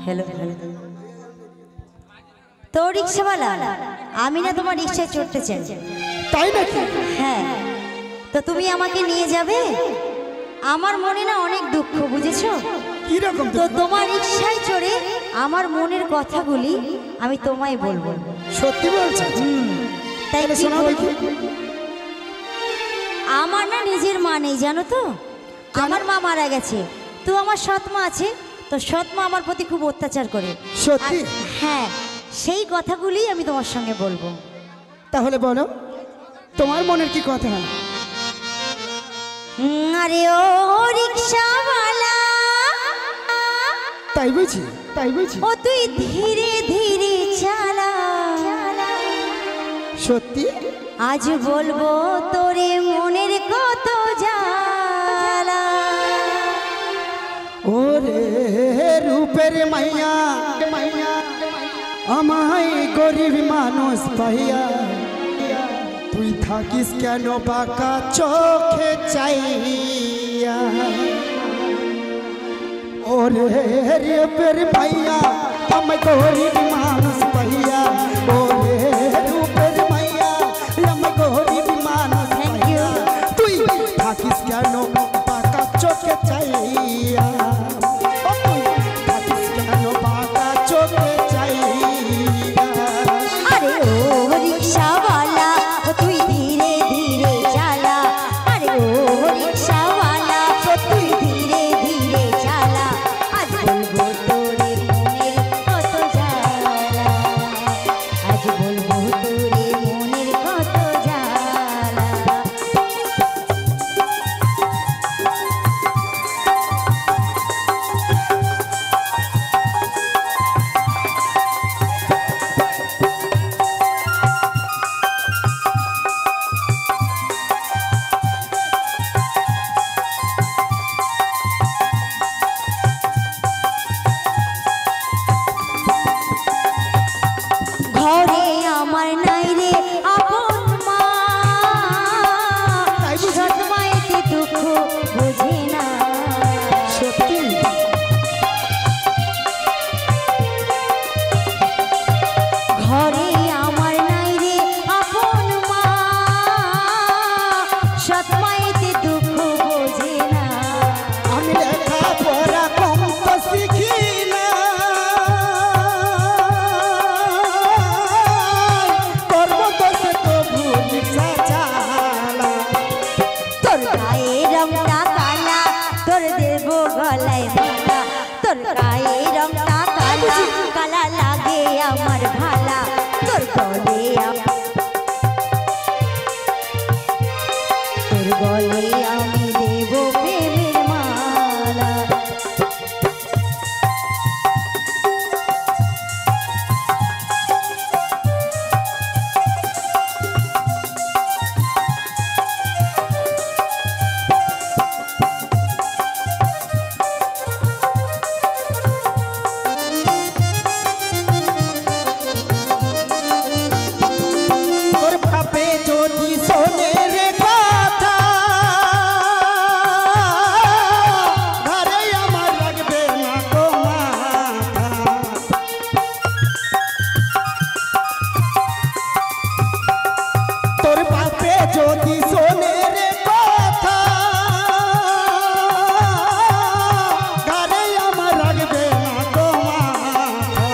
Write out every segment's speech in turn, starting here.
Hello तो रिक्शावाला आमी ना तुम्हार रिक्शाय चढ़ते चाই তাই নাকি? হ্যাঁ তো তুমি আমাকে নিয়ে যাবে আমার মনে না অনেক দুঃখ বুঝেছো কি রকম তো তোমার রিক্সায় চড়ে আমার মনের কথাগুলি আমি তোমায় বলবো সত্যি বলছো তাই কি শোনাও বলবো দেখি। আমার না নিজের মা নেই জানো তো আমার মা মারা গেছে তো আমার সৎ মা আছে তো সৎ মা আমার প্রতি খুব অত্যাচার করে সত্যি? হ্যাঁ সেই কথাগুলি আমি তোমার সঙ্গে বলবো তাহলে বলো তোমার মনের কি কথা? আরে ও রিক্সাওয়ালা তাই বুঝি ও তুই ধীরে ধীরে চালা সত্যি? আজ বলবো তোরে মনের কত জ্বালা ওরে রূপের মাইয়া আমায় গরিব মানুষ পাইয়া তুই থাকিস কেন বাঁকা চোখে চাইয়া ওরে রূপের মাইয়া আমায় গরিব মানুষ পাইয়া ওরে রূপের মাইয়া আমায় গরিব মানুষ পাইয়া তুই থাকিস কেন বাঁকা চোখে চাইয়া আরে ও রিক্সাওয়ালা ও তুই ধীরে ধীরে চালা আরে ও রিক্সাওয়ালা ও তুই ধীরে ধীরে চালা আজ বলবো তোরে মনের কত জ্বালা আজ বলবো তোরে মনের কত জ্বালা ঘরে আমার নাই রে আপন মা সৎ মায়েতে দুঃখ বুঝে না সত্যি? ঘরে আমার নাই রে আপন মা সৎ মায়েতে দুঃখ বোঝে না আমি লেখা পড়া কম তো শিখি না করব তো সে তো ভুল চালা তোর গায়ে রংটা কালা তোর দেব গলায় মালা তোর গায়ে রংটা কালা কালা লাগে আমার ভালা তোর গলে তোর গলে আমি দেব প্রেমের মালা তোর ভাবে যদি শোনে রে কথা ঘরে আমার লাগবে না গো মাথা তোর ভাবে যদি শোনে রে কথা ঘরে আমার লাগবে না গো মাথা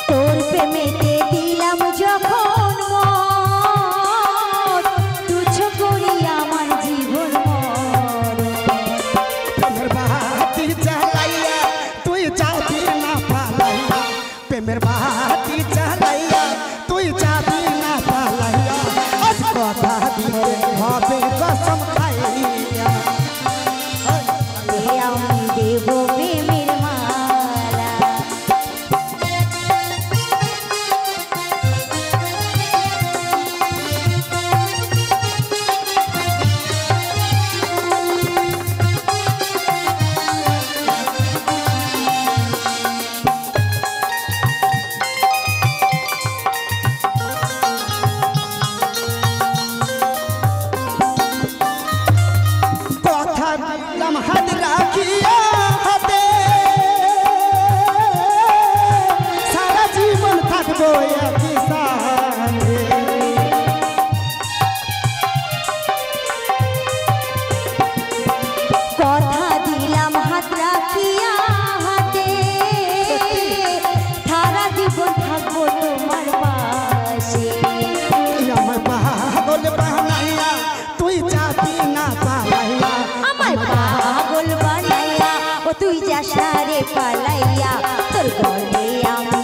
তোর প্রেমেতে দিলাম যখন মন তুচ্ছ করি আমার জীবন মরণ প্রেমের বাতি জ্বালাইয়া তুই যাবি না পালাইয়া প্রেমের বাতি জ্বালাইয়া তুই যাবি না পালাইয়া আজ কথা দিতে হবে কসম খাইয়া আমি দেব প্রেমের মালা কথা দিলাম হাত রাখিয়া হাতে তুই যাস না রে পালাইয়া তোর গলে আমার